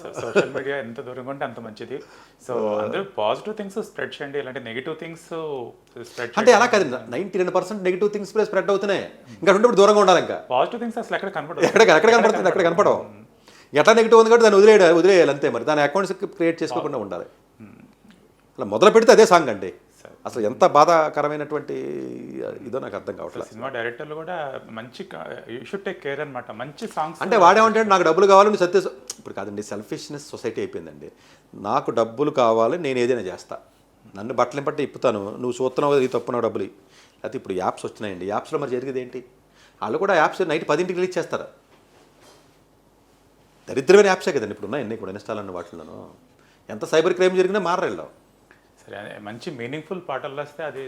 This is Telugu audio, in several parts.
సోషల్ మీడియా ఎంత దూరంగా ఉంటే అంత మంచిది. సో అందరూ పాజిటివ్ థింగ్స్ స్ప్రెడ్ చేయండి, ఇలాంటి నెగిటివ్ థింగ్స్ స్ప్రెడ్ అంటే అలా కాదు, 99% నెగిటివ్ థింగ్స్ స్ప్రెడ్ అవుతున్నాయి. ఇంకా ఉంటే దూరంగా ఉండాలి. ఇంకా పాజిటివ్ థింగ్స్ అసలు ఎక్కడ కనపడదు. ఎక్కడ కనపడుతుంది, ఎక్కడ కనపడవు. ఎట్లా నెగిటివ్ ఉంది కాబట్టి దాన్ని వదిలేయాలి అంతే. మరి దాని అకౌంట్స్ క్రియేట్ చేసుకోకుండా ఉండాలి. అలా మొదలు పెడితే అదే సాంగ్ అండి. అసలు ఎంత బాధాకరమైనటువంటి ఇదో నాకు అర్థం కావట్లేదు. సినిమా డైరెక్టర్లు కూడా మంచి యూ షుడ్ టేక్ కేర్ అనమాట. మంచి సాంగ్స్ అంటే వాడేమంటాడు, నాకు డబ్బులు కావాలి సత్య. ఇప్పుడు కాదండి, సెల్ఫిష్నెస్ సొసైటీ అయిపోయిందండి. నాకు డబ్బులు కావాలి, నేను ఏదైనా చేస్తా. నన్ను బట్టలు పట్టి ఇప్పుతాను, నువ్వు చూస్తున్నావు కదా, ఈ తప్పున్నావు డబ్బులు. అయితే ఇప్పుడు యాప్స్ వచ్చినాయండి. యాప్స్లో మరి జరిగేది ఏంటి? వాళ్ళు కూడా యాప్స్ నైట్ 10ంటికి రిలీజ్ చేస్తారు. దరిద్రమైన యాప్సే కదండి ఇప్పుడు ఉన్నాయి అన్నీ కూడా, ఇన్స్టాల్ అన్న వాటిలోనూ. ఎంత సైబర్ క్రైమ్ జరిగినా మారలేదు. సరే, మంచి మీనింగ్ఫుల్ పాటలు వస్తే అది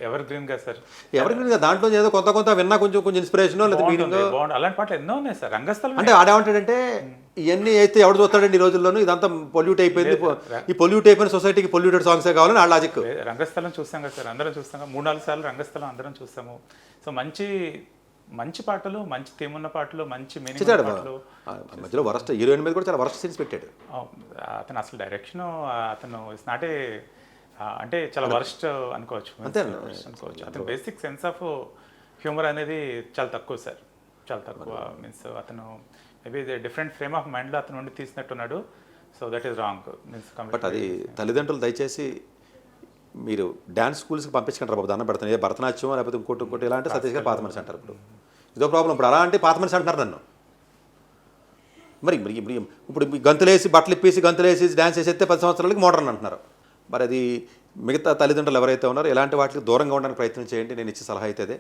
ఎవర్ గ్రీన్ గా సార్. ఎవర్ గ్రీన్ గా దాంట్లో ఏదో కొంత విన్నా కొంచెం ఇన్స్పిరేషన్ లేదా మీనింగ్. అలాంటి పాటలు ఎన్నో ఉన్నాయి సార్. రంగస్థలం అంటే ఆడేమంటాడంటే ఇవన్నీ అయితే ఎవడు చూస్తాడండి ఈ రోజుల్లోనూ, ఇదంతా పొల్యూట్ అయిపోయింది, ఈ పొల్యూట్ అయిపోయిన సొసైటీకి పొల్యూటెడ్ సాంగ్సే కావాలని ఆ లాజిక్. రంగస్థలం చూస్తాం కదా సార్, అందరం చూస్తాం కదా, 3-4 సార్లు రంగస్థలం అందరం చూస్తాము. సో మంచి పాటలు, మంచి థీమ్ ఉన్న పాటలు, మంచి మీనింగ్ పాటలు. మధ్యలో వరస్ట్ హీరోయిన్ మీద కూడా చాలా వరస్ట్ సీన్స్ పెట్టాడు అతను. అసలు డైరెక్షన్ అతను ఇట్స్ నాట్ ఏ, అంటే చాలా వరస్ట్ అనుకోవచ్చు. అతను బేసిక్ సెన్స్ ఆఫ్ హ్యూమర్ అనేది చాలా తక్కువ సార్, చాలా తక్కువ. మీన్స్ అతను మేబీ డిఫరెంట్ ఫ్రేమ్ ఆఫ్ మైండ్లో అతను ఉండి తీసినట్టున్నాడు. So that is wrong means. But అది తల్లిదండ్రులు దయచేసి మీరు డ్యాన్స్ స్కూల్స్కి పంపించకండి బాబు, దండం పెడతాను. ఏ భరతనాట్యం లేకపోతే ఇంకోటి ఇలా అంటే సతీష్ గారు పాత మనిషి అంటారు. ఇప్పుడు ఇదో ప్రాబ్లం. ఇప్పుడు అలా అంటే పాత మనిషి అంటున్నారు నన్ను. మరి ఇప్పుడు గంతులేసి బట్టలు ఇప్పేసి గంతులేసి డ్యాన్స్ చేసేస్తే 10 సంవత్సరాలకి మోడర్న్ అంటున్నారు. మరి అది మిగతా తల్లిదండ్రులు ఎవరైతే ఉన్నారో ఇలాంటి వాటికి దూరంగా ఉండడానికి ప్రయత్నం చేయండి. నేను ఇచ్చే సలహా అయితే అదే.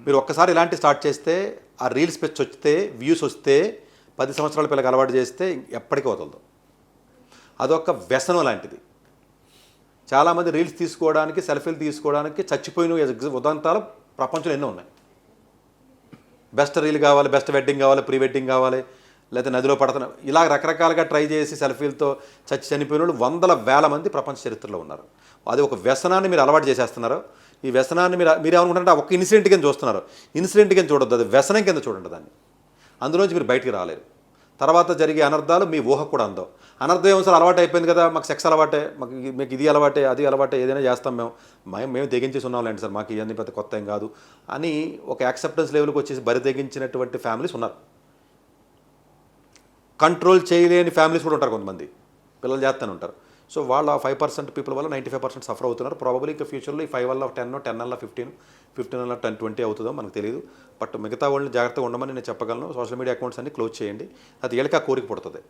మీరు ఒక్కసారి ఇలాంటి స్టార్ట్ చేస్తే, ఆ రీల్స్ పెచ్చి వస్తే, వ్యూస్ వస్తే, 10 సంవత్సరాల పిల్లకి అలవాటు చేస్తే ఎప్పటికీ వదలదు. అదొక వ్యసనం లాంటిది. చాలామంది రీల్స్ తీసుకోవడానికి, సెల్ఫీలు తీసుకోవడానికి చచ్చిపోయిన ఉదంతాలు ప్రపంచంలో ఎన్నో ఉన్నాయి. బెస్ట్ రీల్ కావాలి, బెస్ట్ వెడ్డింగ్ కావాలి, ప్రీ వెడ్డింగ్ కావాలి, లేకపోతే నదిలో పడుతున్న, ఇలా రకరకాలుగా ట్రై చేసి సెల్ఫీలతో చనిపోయిన వాళ్ళు 100,000 మంది ప్రపంచ చరిత్రలో ఉన్నారు. అది ఒక వ్యసనాన్ని మీరు అలవాటు చేసేస్తున్నారు. ఈ వ్యసనాన్ని మీరేమనుకుంటారంటే ఒక ఇన్సిడెంట్ కింద చూస్తున్నారు. ఇన్సిడెంట్ కింద చూడొద్దు, అది వ్యసనం కింద చూడండి దాన్ని. అందులోంచి మీరు బయటికి రాలేరు. తర్వాత జరిగే అనర్థాలు మీ ఊహ కూడా అందవు. అనర్థం ఏమో సార్, అలవాటు అయిపోయింది కదా, మాకు సెక్స్ అలవాటే, మీకు ఇది అలవాటే, అది అలవాటే, ఏదైనా చేస్తాం మేము తెగించేసి ఉన్నాంలేండి సార్, మాకు ఇవన్నీ పెద్ద కొత్త ఏం కాదు అని ఒక యాక్సెప్టెన్స్ లెవెల్కి వచ్చేసి బరి తెగించినటువంటి ఫ్యామిలీస్ ఉన్నారు. కంట్రోల్ చేయలేని ఫ్యామిలీస్ కూడా ఉంటారు. కొంతమంది పిల్లలు చేస్తూనే ఉంటారు. సో వాళ్ళు ఆ 5% పీపుల్ వల్ల 95% సఫర్ అవుతున్నారు. ప్రాబబ్లీ ఇంకా ఫ్యూచర్లో ఈ 5 వల్ల 10, 10 వల్ల 15, 15 వల్ల 10, 20 అవుతుందో మనకు తెలియదు. బట్ మిగతా వాళ్ళని జాగ్రత్తగా ఉండమని నేను చెప్పగలను. సోషల్ మీడియా అకౌంట్స్ అన్ని క్లోజ్ చేయండి. అది వీళ్ళకి ఆ కోరిక పుడుతుంది.